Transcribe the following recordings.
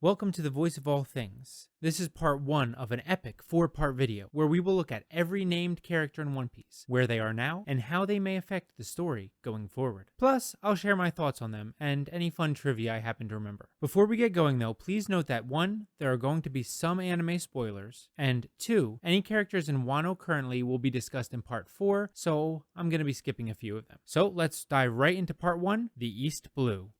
Welcome to the Voice of All Things. This is part 1 of an epic 4-part video where we will look at every named character in One Piece, where they are now, and how they may affect the story going forward. Plus, I'll share my thoughts on them and any fun trivia I happen to remember. Before we get going though, please note that 1. There are going to be some anime spoilers, and 2. Any characters in Wano currently will be discussed in part 4, so I'm going to be skipping a few of them. So let's dive right into part 1, the East Blue.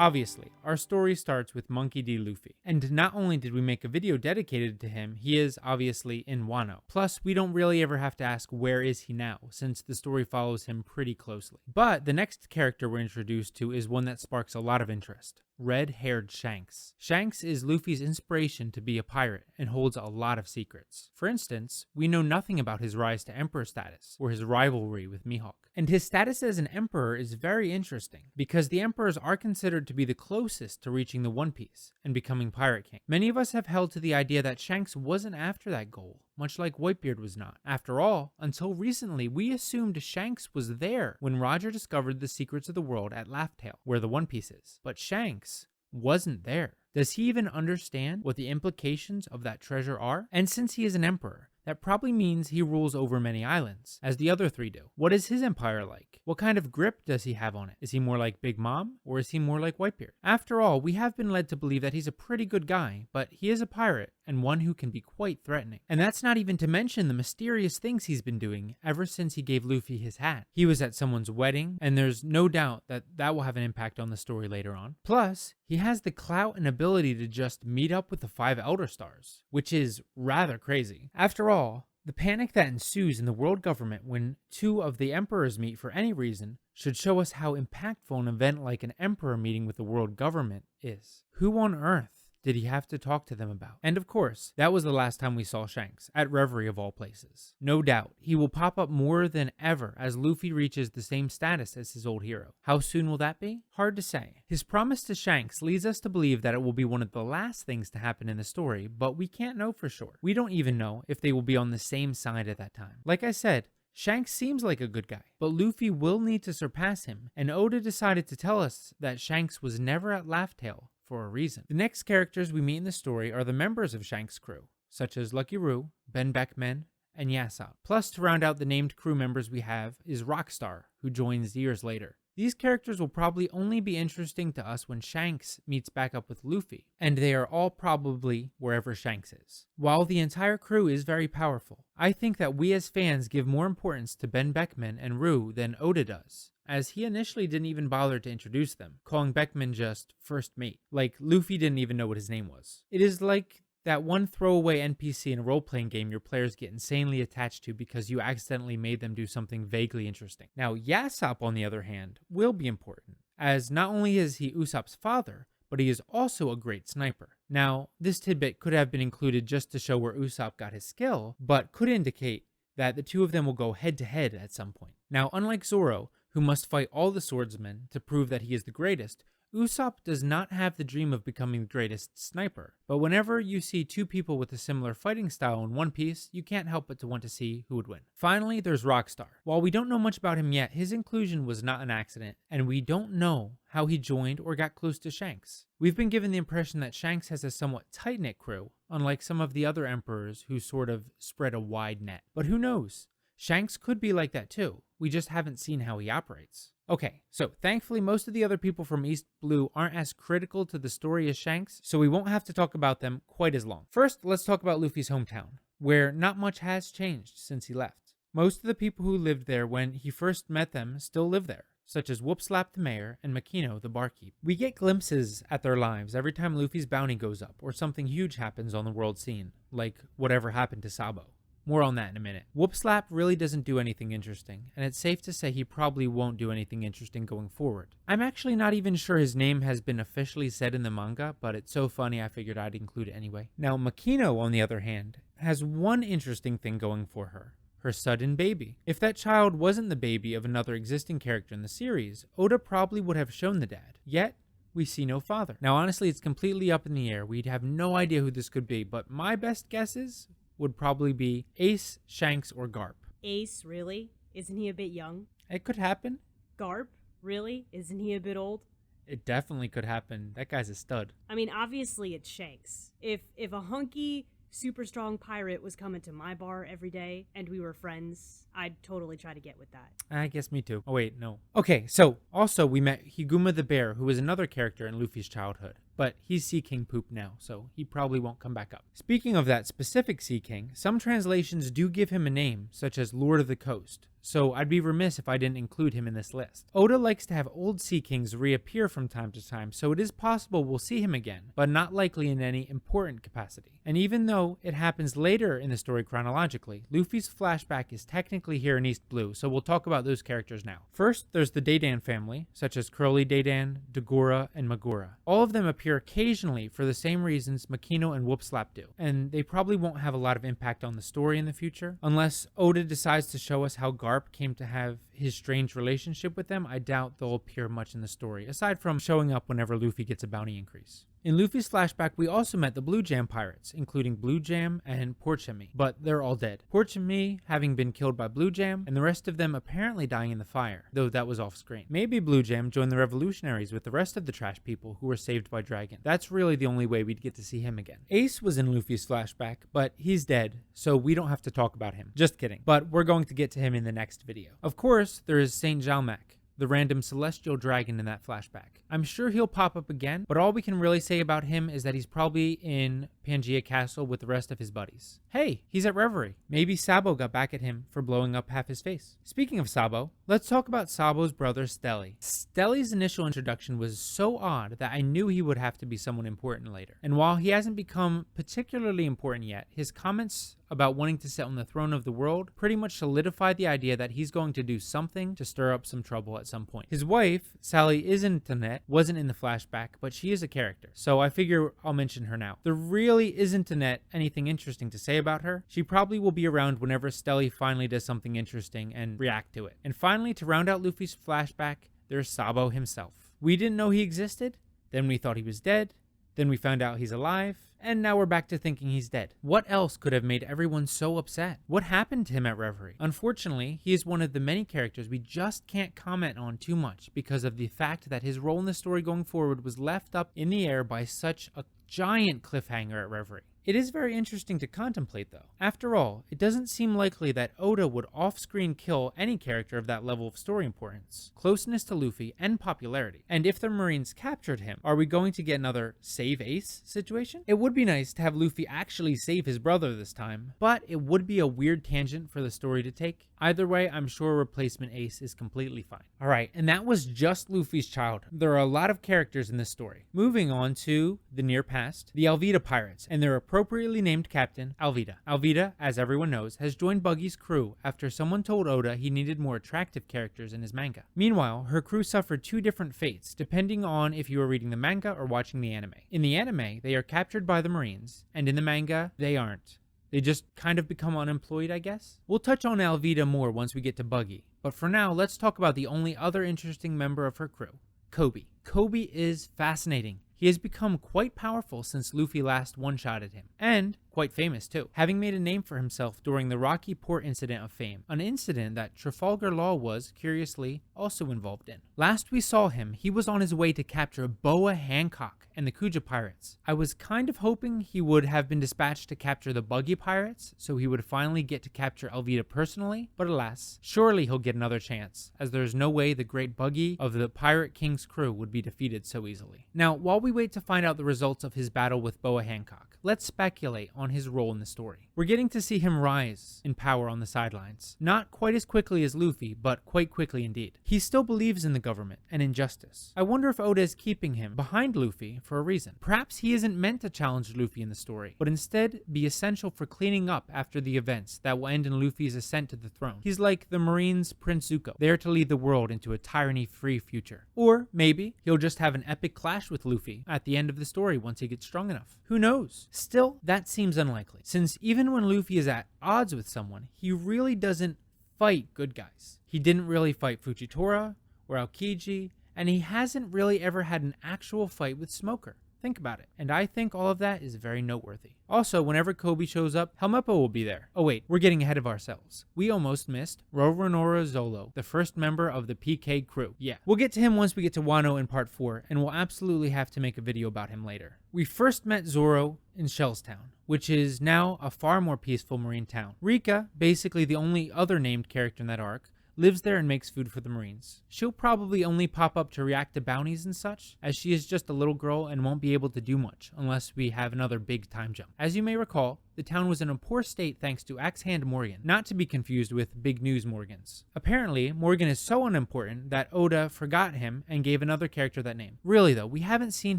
Obviously, our story starts with Monkey D. Luffy, and not only did we make a video dedicated to him, he is obviously in Wano. Plus, we don't really ever have to ask where is he now, since the story follows him pretty closely. But the next character we're introduced to is one that sparks a lot of interest. Red-haired Shanks. Shanks is Luffy's inspiration to be a pirate and holds a lot of secrets. For instance, we know nothing about his rise to emperor status or his rivalry with Mihawk. And his status as an emperor is very interesting because the emperors are considered to be the closest to reaching the One Piece and becoming Pirate King. Many of us have held to the idea that Shanks wasn't after that goal, much like Whitebeard was not. After all, until recently, we assumed Shanks was there when Roger discovered the secrets of the world at Laugh Tale, where the One Piece is. But Shanks wasn't there. Does he even understand what the implications of that treasure are? And since he is an emperor, that probably means he rules over many islands, as the other 3 do. What is his empire like? What kind of grip does he have on it? Is he more like Big Mom, or is he more like Whitebeard? After all, we have been led to believe that he's a pretty good guy, but he is a pirate, and one who can be quite threatening. And that's not even to mention the mysterious things he's been doing ever since he gave Luffy his hat. He was at someone's wedding, and there's no doubt that that will have an impact on the story later on. Plus, he has the clout and ability to just meet up with the 5 Elder Stars, which is rather crazy. After all, the panic that ensues in the world government when 2 of the emperors meet for any reason should show us how impactful an event like an emperor meeting with the world government is. Who on earth did he have to talk to them about? And of course, that was the last time we saw Shanks, at Reverie of all places. No doubt, he will pop up more than ever as Luffy reaches the same status as his old hero. How soon will that be? Hard to say. His promise to Shanks leads us to believe that it will be one of the last things to happen in the story, but we can't know for sure. We don't even know if they will be on the same side at that time. Like I said, Shanks seems like a good guy, but Luffy will need to surpass him, and Oda decided to tell us that Shanks was never at Laugh Tale for a reason. The next characters we meet in the story are the members of Shanks' crew, such as Lucky Roo, Ben Beckman, and Yasopp. Plus, to round out the named crew members we have is Rockstar, who joins years later. These characters will probably only be interesting to us when Shanks meets back up with Luffy, and they are all probably wherever Shanks is. While the entire crew is very powerful, I think that we as fans give more importance to Ben Beckman and Roo than Oda does, as he initially didn't even bother to introduce them, calling Beckman just first mate, like Luffy didn't even know what his name was. It is like that one throwaway NPC in a role-playing game your players get insanely attached to because you accidentally made them do something vaguely interesting. Now, Yasopp, on the other hand, will be important, as not only is he Usopp's father, but he is also a great sniper. Now, this tidbit could have been included just to show where Usopp got his skill, but could indicate that the 2 of them will go head-to-head at some point. Now, unlike Zoro, who must fight all the swordsmen to prove that he is the greatest, Usopp does not have the dream of becoming the greatest sniper, but whenever you see 2 people with a similar fighting style in One Piece, you can't help but to want to see who would win. Finally, there's Rockstar. While we don't know much about him yet, his inclusion was not an accident, and we don't know how he joined or got close to Shanks. We've been given the impression that Shanks has a somewhat tight-knit crew, unlike some of the other emperors who sort of spread a wide net. But who knows? Shanks could be like that too. We just haven't seen how he operates. Okay, so thankfully most of the other people from East Blue aren't as critical to the story as Shanks, so we won't have to talk about them quite as long. First, let's talk about Luffy's hometown, where not much has changed since he left. Most of the people who lived there when he first met them still live there, such as Whoopslap the mayor and Makino the barkeep. We get glimpses at their lives every time Luffy's bounty goes up or something huge happens on the world scene, like whatever happened to Sabo. More on that in a minute. Whoopslap really doesn't do anything interesting, and it's safe to say he probably won't do anything interesting going forward. I'm actually not even sure his name has been officially said in the manga, but it's so funny I figured I'd include it anyway. Now, Makino, on the other hand, has one interesting thing going for her. Her sudden baby. If that child wasn't the baby of another existing character in the series, Oda probably would have shown the dad. Yet, we see no father. Now, honestly, it's completely up in the air. We'd have no idea who this could be, but my best guesses would probably be Ace, Shanks, or Garp. Ace, really? Isn't he a bit young? It could happen. Garp? Really? Isn't he a bit old? It definitely could happen. That guy's a stud. I mean, obviously it's Shanks. If a hunky, super strong pirate was coming to my bar every day and we were friends, I'd totally try to get with that. I guess me too. Oh wait, no. Okay, so also we met Higuma the bear, who was another character in Luffy's childhood. But he's Sea King poop now, so he probably won't come back up. Speaking of that specific Sea King, some translations do give him a name, such as Lord of the Coast, so I'd be remiss if I didn't include him in this list. Oda likes to have old Sea Kings reappear from time to time, so it is possible we'll see him again, but not likely in any important capacity. And even though it happens later in the story chronologically, Luffy's flashback is technically here in East Blue, so we'll talk about those characters now. First, there's the Daydan family, such as Curly Daydan, Dagora, and Magura. All of them appear occasionally for the same reasons Makino and Whoopslap do, and they probably won't have a lot of impact on the story in the future. Unless Oda decides to show us how Garp came to have his strange relationship with them, I doubt they'll appear much in the story, aside from showing up whenever Luffy gets a bounty increase. In Luffy's flashback, we also met the Blue Jam pirates, including Blue Jam and Porchemy, but they're all dead. Porchemy having been killed by Blue Jam, and the rest of them apparently dying in the fire, though that was off screen. Maybe Blue Jam joined the revolutionaries with the rest of the trash people who were saved by Dragon. That's really the only way we'd get to see him again. Ace was in Luffy's flashback, but he's dead, so we don't have to talk about him. Just kidding. But we're going to get to him in the next video. Of course, there is Saint Jalmac, the random celestial dragon in that flashback. I'm sure he'll pop up again, but all we can really say about him is that he's probably in Pangaea Castle with the rest of his buddies. Hey, he's at Reverie. Maybe Sabo got back at him for blowing up half his face. Speaking of Sabo, let's talk about Sabo's brother Stelly. Stelly's initial introduction was so odd that I knew he would have to be someone important later. And while he hasn't become particularly important yet, his comments about wanting to sit on the throne of the world pretty much solidified the idea that he's going to do something to stir up some trouble at some point. His wife, Sally Isn't-Annette, wasn't in the flashback, but she is a character, so I figure I'll mention her now. There really isn't Annette anything interesting to say about her. She probably will be around whenever Stelly finally does something interesting and react to it. And finally, to round out Luffy's flashback, there's Sabo himself. We didn't know he existed, then we thought he was dead, then we found out he's alive, and now we're back to thinking he's dead. What else could have made everyone so upset? What happened to him at Reverie? Unfortunately, he is one of the many characters we just can't comment on too much because of the fact that his role in the story going forward was left up in the air by such a giant cliffhanger at Reverie. It is very interesting to contemplate though. After all, it doesn't seem likely that Oda would off-screen kill any character of that level of story importance, closeness to Luffy, and popularity. And if the Marines captured him, are we going to get another save Ace situation? It would be nice to have Luffy actually save his brother this time, but it would be a weird tangent for the story to take. Either way, I'm sure replacement Ace is completely fine. Alright, and that was just Luffy's childhood. There are a lot of characters in this story. Moving on to the near past, the Alvida Pirates, and their appropriately named captain, Alvida. Alvida, as everyone knows, has joined Buggy's crew after someone told Oda he needed more attractive characters in his manga. Meanwhile, her crew suffered two different fates, depending on if you are reading the manga or watching the anime. In the anime, they are captured by the Marines, and in the manga, they aren't. They just kind of become unemployed, I guess? We'll touch on Alvida more once we get to Buggy, but for now, let's talk about the only other interesting member of her crew, Koby. Koby is fascinating. He has become quite powerful since Luffy last one-shotted him, and quite famous too, having made a name for himself during the Rocky Port incident of fame, an incident that Trafalgar Law was, curiously, also involved in. Last we saw him, he was on his way to capture Boa Hancock and the Kuja pirates. I was kind of hoping he would have been dispatched to capture the Buggy pirates, so he would finally get to capture Alvida personally, but alas, surely he'll get another chance, as there's no way the great Buggy of the Pirate King's crew would be defeated so easily. Now, while we wait to find out the results of his battle with Boa Hancock, let's speculate on his role in the story. We're getting to see him rise in power on the sidelines. Not quite as quickly as Luffy, but quite quickly indeed. He still believes in the government and in justice. I wonder if Oda is keeping him behind Luffy for a reason. Perhaps he isn't meant to challenge Luffy in the story, but instead be essential for cleaning up after the events that will end in Luffy's ascent to the throne. He's like the Marines' Prince Zuko, there to lead the world into a tyranny-free future. Or maybe he'll just have an epic clash with Luffy at the end of the story once he gets strong enough. Who knows? Still, that seems unlikely, since even when Luffy is at odds with someone, he really doesn't fight good guys. He didn't really fight Fujitora or Aokiji, and he hasn't really ever had an actual fight with Smoker. Think about it. And I think all of that is very noteworthy. Also, whenever Kobe shows up, Helmeppo will be there. Oh wait, we're getting ahead of ourselves. We almost missed Roronoa Zolo, the first member of the PK crew. Yeah, we'll get to him once we get to Wano in part 4, and we'll absolutely have to make a video about him later. We first met Zoro in Shellstown, which is now a far more peaceful marine town. Rika, basically the only other named character in that arc, lives there and makes food for the Marines. She'll probably only pop up to react to bounties and such, as she is just a little girl and won't be able to do much unless we have another big time jump. As you may recall, the town was in a poor state thanks to Axe Hand Morgan, not to be confused with Big News Morgans. Apparently, Morgan is so unimportant that Oda forgot him and gave another character that name. Really though, we haven't seen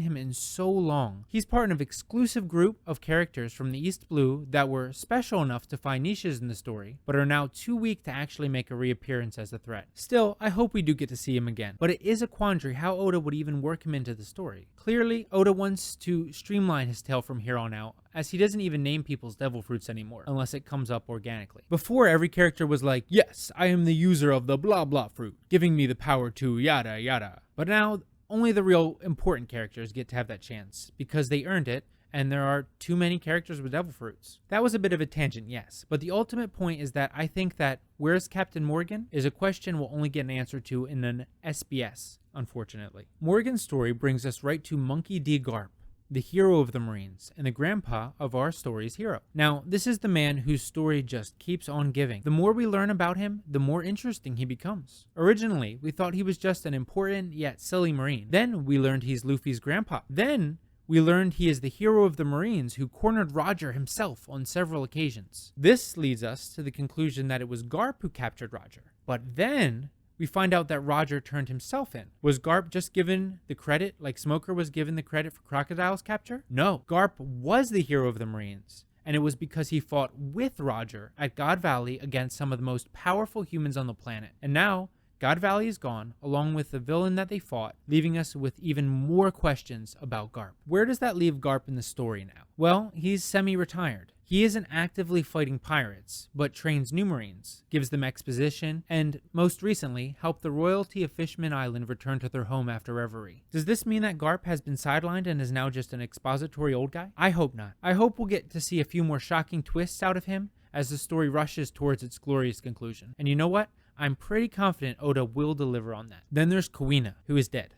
him in so long. He's part of an exclusive group of characters from the East Blue that were special enough to find niches in the story, but are now too weak to actually make a reappearance as a threat. Still, I hope we do get to see him again, but it is a quandary how Oda would even work him into the story. Clearly, Oda wants to streamline his tale from here on out, as he doesn't even name people's devil fruits anymore, unless it comes up organically. Before, every character was like, yes, I am the user of the blah blah fruit, giving me the power to yada yada. But now, only the real important characters get to have that chance, because they earned it, and there are too many characters with devil fruits. That was a bit of a tangent, yes, but the ultimate point is that I think that where's Captain Morgan is a question we'll only get an answer to in an SBS, unfortunately. Morgan's story brings us right to Monkey D. Garp, the hero of the Marines, and the grandpa of our story's hero. Now, this is the man whose story just keeps on giving. The more we learn about him, the more interesting he becomes. Originally, we thought he was just an important yet silly Marine. Then we learned he's Luffy's grandpa. Then we learned he is the hero of the Marines who cornered Roger himself on several occasions. This leads us to the conclusion that it was Garp who captured Roger. But then we find out that Roger turned himself in. Was Garp just given the credit like Smoker was given the credit for Crocodile's capture? No, Garp was the hero of the Marines, and it was because he fought with Roger at God Valley against some of the most powerful humans on the planet. And now, God Valley is gone, along with the villain that they fought, leaving us with even more questions about Garp. Where does that leave Garp in the story now? Well, he's semi-retired. He isn't actively fighting pirates, but trains new Marines, gives them exposition, and, most recently, helped the royalty of Fishman Island return to their home after Reverie. Does this mean that Garp has been sidelined and is now just an expository old guy? I hope not. I hope we'll get to see a few more shocking twists out of him as the story rushes towards its glorious conclusion. And you know what? I'm pretty confident Oda will deliver on that. Then there's Kawina, who is dead,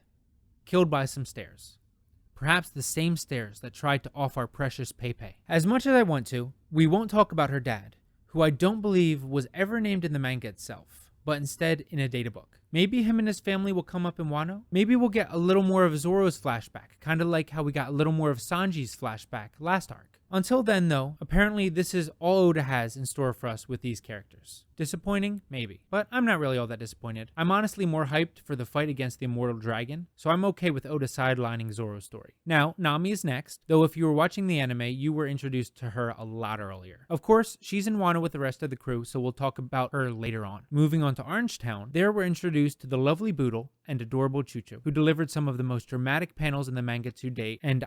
killed by some stairs. Perhaps the same stairs that tried to off our precious Pepe. As much as I want to, we won't talk about her dad, who I don't believe was ever named in the manga itself, but instead in a databook. Maybe him and his family will come up in Wano. Maybe we'll get a little more of Zoro's flashback, kind of like how we got a little more of Sanji's flashback last arc. Until then, though, apparently this is all Oda has in store for us with these characters. Disappointing? Maybe. But I'm not really all that disappointed. I'm honestly more hyped for the fight against the Immortal Dragon, so I'm okay with Oda sidelining Zoro's story. Now, Nami is next, though if you were watching the anime, you were introduced to her a lot earlier. Of course, she's in Wano with the rest of the crew, so we'll talk about her later on. Moving on to Orangetown, there we're introduced to the lovely Boodle and adorable Chucho, who delivered some of the most dramatic panels in the manga to date, and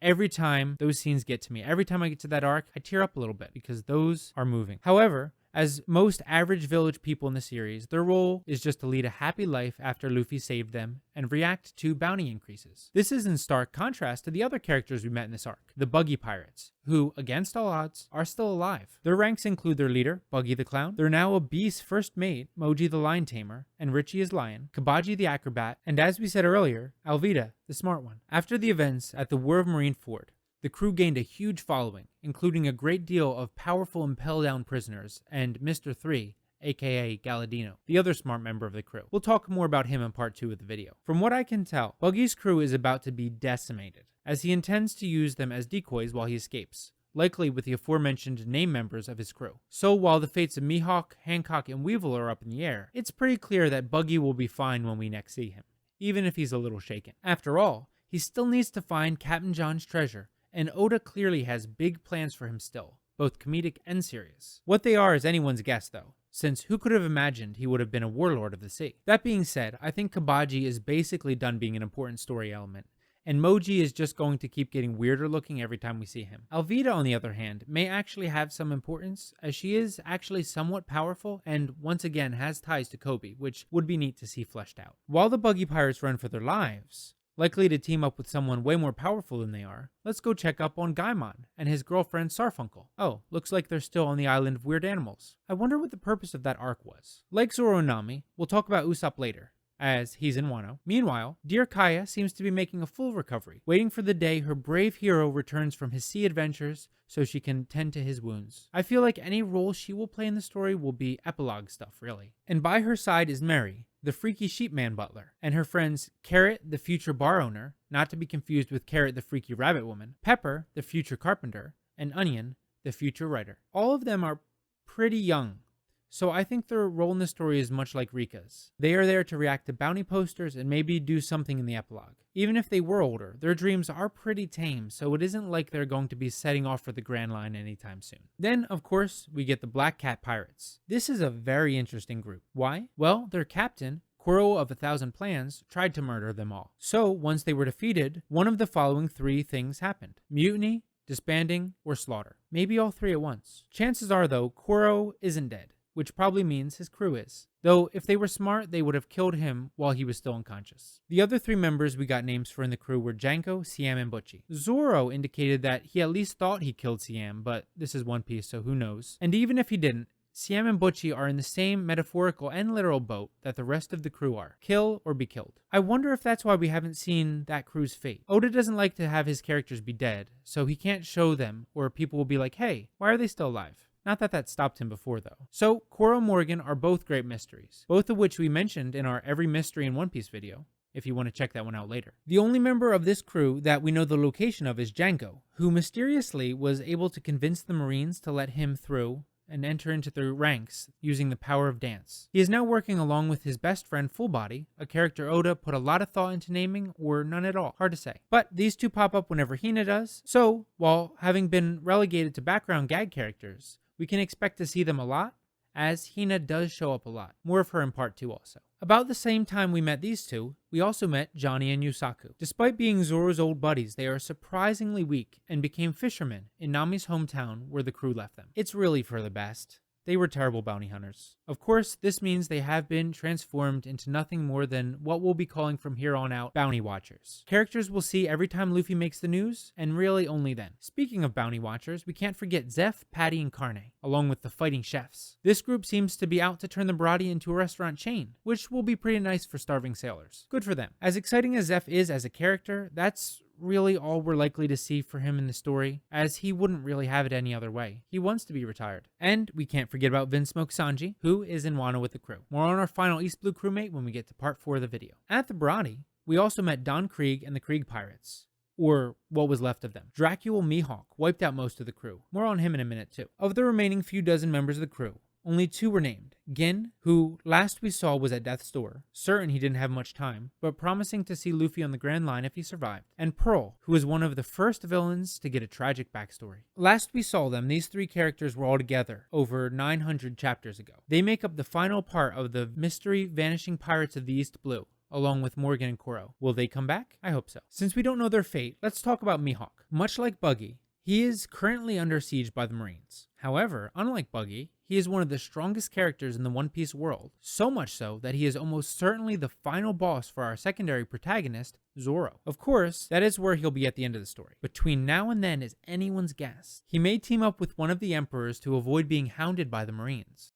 every time those scenes get to me, every time I get to that arc, I tear up a little bit because those are moving. However, as most average village people in the series, their role is just to lead a happy life after Luffy saved them and react to bounty increases. This is in stark contrast to the other characters we met in this arc, the Buggy Pirates, who, against all odds, are still alive. Their ranks include their leader, Buggy the Clown, their now obese first mate, Moji the Lion Tamer, and Richie as Lion, Kabaji the Acrobat, and as we said earlier, Alvida, the Smart One. After the events at the War of Marineford, the crew gained a huge following, including a great deal of powerful impel-down prisoners, and Mr. 3, aka Galadino, the other smart member of the crew. We'll talk more about him in part 2 of the video. From what I can tell, Buggy's crew is about to be decimated, as he intends to use them as decoys while he escapes, likely with the aforementioned name members of his crew. So while the fates of Mihawk, Hancock, and Weevil are up in the air, it's pretty clear that Buggy will be fine when we next see him, even if he's a little shaken. After all, he still needs to find Captain John's treasure, and Oda clearly has big plans for him still, both comedic and serious. What they are is anyone's guess though, since who could have imagined he would have been a warlord of the sea? That being said, I think Kabaji is basically done being an important story element, and Moji is just going to keep getting weirder looking every time we see him. Alvida, on the other hand, may actually have some importance, as she is actually somewhat powerful and once again has ties to Kobe, which would be neat to see fleshed out. While the Buggy Pirates run for their lives, likely to team up with someone way more powerful than they are, let's go check up on Gaimon and his girlfriend Sarfunkel. Oh, looks like they're still on the island of weird animals. I wonder what the purpose of that arc was. Like Zoro and Nami, we'll talk about Usopp later, as he's in Wano. Meanwhile, dear Kaya seems to be making a full recovery, waiting for the day her brave hero returns from his sea adventures so she can tend to his wounds. I feel like any role she will play in the story will be epilogue stuff, really. And by her side is Mary, the freaky sheepman butler, and her friends Carrot, the future bar owner, not to be confused with Carrot, the freaky rabbit woman, Pepper, the future carpenter, and Onion, the future writer. All of them are pretty young, so I think their role in the story is much like Rika's. They are there to react to bounty posters and maybe do something in the epilogue. Even if they were older, their dreams are pretty tame, so it isn't like they're going to be setting off for the Grand Line anytime soon. Then, of course, we get the Black Cat Pirates. This is a very interesting group. Why? Well, their captain, Kuro of 1,000 Plans, tried to murder them all. So, once they were defeated, one of the following three things happened: mutiny, disbanding, or slaughter. Maybe all three at once. Chances are, though, Kuro isn't dead, which probably means his crew is. Though, if they were smart, they would have killed him while he was still unconscious. The other three members we got names for in the crew were Janko, Siam, and Butchie. Zoro indicated that he at least thought he killed Siam, but this is One Piece, so who knows. And even if he didn't, Siam and Butchie are in the same metaphorical and literal boat that the rest of the crew are. Kill or be killed. I wonder if that's why we haven't seen that crew's fate. Oda doesn't like to have his characters be dead, so he can't show them, or people will be like, hey, why are they still alive? Not that that stopped him before, though. So, Kuro and Morgan are both great mysteries, both of which we mentioned in our Every Mystery in One Piece video, if you want to check that one out later. The only member of this crew that we know the location of is Janko, who mysteriously was able to convince the Marines to let him through and enter into their ranks using the power of dance. He is now working along with his best friend Fullbody, a character Oda put a lot of thought into naming, or none at all. Hard to say. But these two pop up whenever Hina does, so while having been relegated to background gag characters, we can expect to see them a lot, as Hina does show up a lot. More of her in part 2 also. About the same time we met these two, we also met Johnny and Yusaku. Despite being Zoro's old buddies, they are surprisingly weak and became fishermen in Nami's hometown where the crew left them. It's really for the best. They were terrible bounty hunters. Of course, this means they have been transformed into nothing more than what we'll be calling from here on out bounty watchers. Characters we'll see every time Luffy makes the news, and really only then. Speaking of bounty watchers, we can't forget Zeph, Patty, and Carne, along with the fighting chefs. This group seems to be out to turn the Barati into a restaurant chain, which will be pretty nice for starving sailors. Good for them. As exciting as Zeph is as a character, that's really all we're likely to see for him in the story, as he wouldn't really have it any other way. He wants to be retired. And we can't forget about Vinsmoke Sanji, who is in Wano with the crew. More on our final East Blue crewmate when we get to part 4 of the video. At the Barati, we also met Don Krieg and the Krieg Pirates, or what was left of them. Dracula Mihawk wiped out most of the crew. More on him in a minute too. Of the remaining few dozen members of the crew, only 2 were named. Gin, who last we saw was at death's door, certain he didn't have much time, but promising to see Luffy on the Grand Line if he survived. And Pearl, who was one of the first villains to get a tragic backstory. Last we saw them, these 3 characters were all together over 900 chapters ago. They make up the final part of the mystery Vanishing Pirates of the East Blue, along with Morgan and Kuro. Will they come back? I hope so. Since we don't know their fate, let's talk about Mihawk. Much like Buggy, he is currently under siege by the Marines. However, unlike Buggy, he is one of the strongest characters in the One Piece world, so much so that he is almost certainly the final boss for our secondary protagonist, Zoro. Of course, that is where he'll be at the end of the story. Between now and then is anyone's guess. He may team up with one of the emperors to avoid being hounded by the Marines.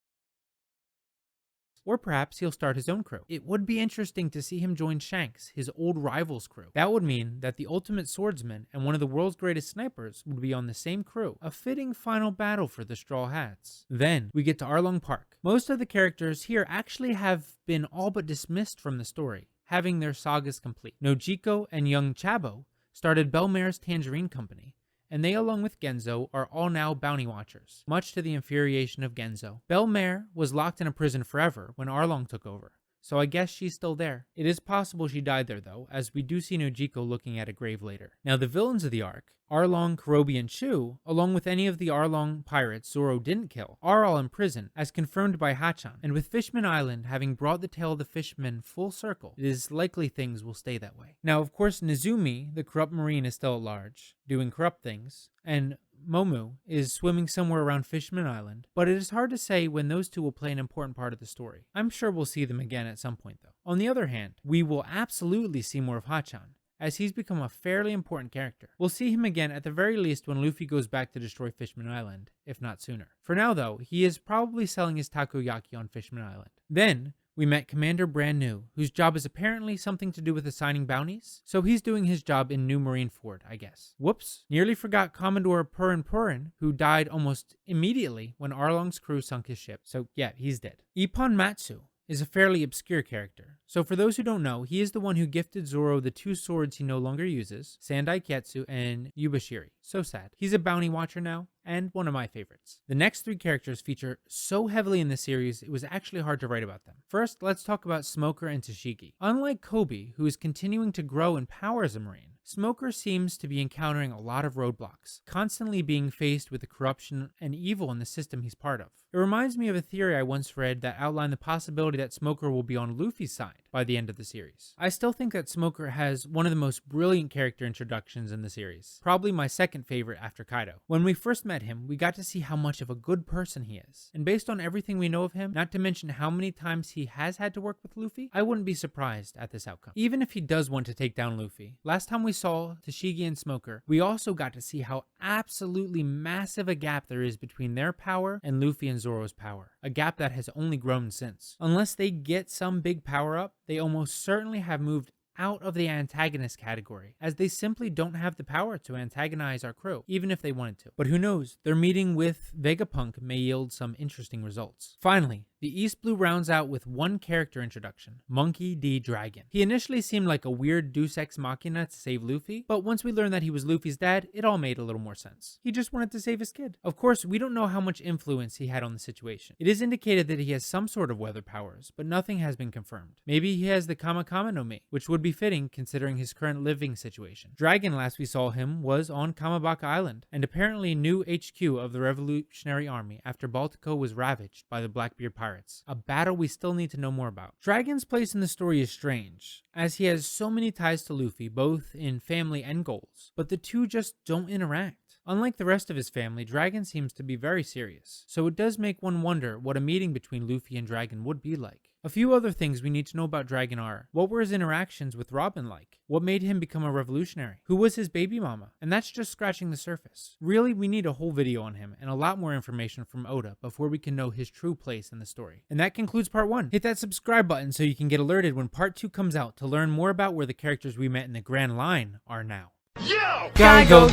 Or perhaps he'll start his own crew. It would be interesting to see him join Shanks, his old rival's crew. That would mean that the ultimate swordsman and one of the world's greatest snipers would be on the same crew, a fitting final battle for the Straw Hats. Then, we get to Arlong Park. Most of the characters here actually have been all but dismissed from the story, having their sagas complete. Nojiko and young Chabo started Belmare's Tangerine Company, and they along with Genzo are all now bounty watchers, much to the infuriation of Genzo. Belmare was locked in a prison forever when Arlong took over, so I guess she's still there. It is possible she died there though, as we do see Nojiko looking at a grave later. Now the villains of the arc, Arlong, Kurobi, and Shu, along with any of the Arlong pirates Zoro didn't kill, are all in prison, as confirmed by Hachan. And with Fishman Island having brought the tale of the fishermen full circle, it is likely things will stay that way. Now, of course, Nezumi, the corrupt marine, is still at large, doing corrupt things, and Momu is swimming somewhere around Fishman Island, but it is hard to say when those two will play an important part of the story. I'm sure we'll see them again at some point though. On the other hand, we will absolutely see more of Hachan, as he's become a fairly important character. We'll see him again at the very least when Luffy goes back to destroy Fishman Island, if not sooner. For now though, he is probably selling his takoyaki on Fishman Island. Then, we met Commander Brand New, whose job is apparently something to do with assigning bounties, so he's doing his job in New Marineford, I guess. Whoops, nearly forgot Commodore Purin, who died almost immediately when Arlong's crew sunk his ship, so yeah, he's dead. Ippon Matsu is a fairly obscure character. So for those who don't know, he is the one who gifted Zoro the 2 swords he no longer uses, Sandai Kyetsu and Yubashiri. So sad. He's a bounty watcher now, and one of my favorites. The next 3 characters feature so heavily in the series, it was actually hard to write about them. First, let's talk about Smoker and Tashigi. Unlike Kobe, who is continuing to grow in power as a Marine, Smoker seems to be encountering a lot of roadblocks, constantly being faced with the corruption and evil in the system he's part of. It reminds me of a theory I once read that outlined the possibility that Smoker will be on Luffy's side by the end of the series. I still think that Smoker has one of the most brilliant character introductions in the series, probably my second favorite after Kaido. When we first met him, we got to see how much of a good person he is, and based on everything we know of him, not to mention how many times he has had to work with Luffy, I wouldn't be surprised at this outcome. Even if he does want to take down Luffy, last time we saw Tashigi and Smoker, we also got to see how absolutely massive a gap there is between their power and Luffy and Zoro's power, a gap that has only grown since. Unless they get some big power up, they almost certainly have moved out of the antagonist category, as they simply don't have the power to antagonize our crew, even if they wanted to. But who knows, their meeting with Vegapunk may yield some interesting results. Finally, the East Blue rounds out with one character introduction, Monkey D. Dragon. He initially seemed like a weird deus ex machina to save Luffy, but once we learned that he was Luffy's dad, it all made a little more sense. He just wanted to save his kid. Of course, we don't know how much influence he had on the situation. It is indicated that he has some sort of weather powers, but nothing has been confirmed. Maybe he has the Kamakama no Mi, which would be fitting considering his current living situation. Dragon, last we saw him, was on Kamabaka Island, and apparently new HQ of the Revolutionary Army after Baltico was ravaged by the Blackbeard pirates. A battle we still need to know more about. Dragon's place in the story is strange, as he has so many ties to Luffy, both in family and goals, but the two just don't interact. Unlike the rest of his family, Dragon seems to be very serious, so it does make one wonder what a meeting between Luffy and Dragon would be like. A few other things we need to know about Dragon are: what were his interactions with Robin like? What made him become a revolutionary? Who was his baby mama? And that's just scratching the surface. Really, we need a whole video on him and a lot more information from Oda before we can know his true place in the story. And that concludes part 1. Hit that subscribe button so you can get alerted when part 2 comes out to learn more about where the characters we met in the Grand Line are now. Yo! Gaigo!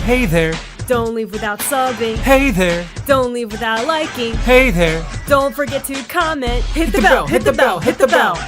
Hey there! Don't leave without subbing. Hey there! Don't leave without liking. Hey there! Don't forget to comment. Hit the bell, hit the bell, hit the bell.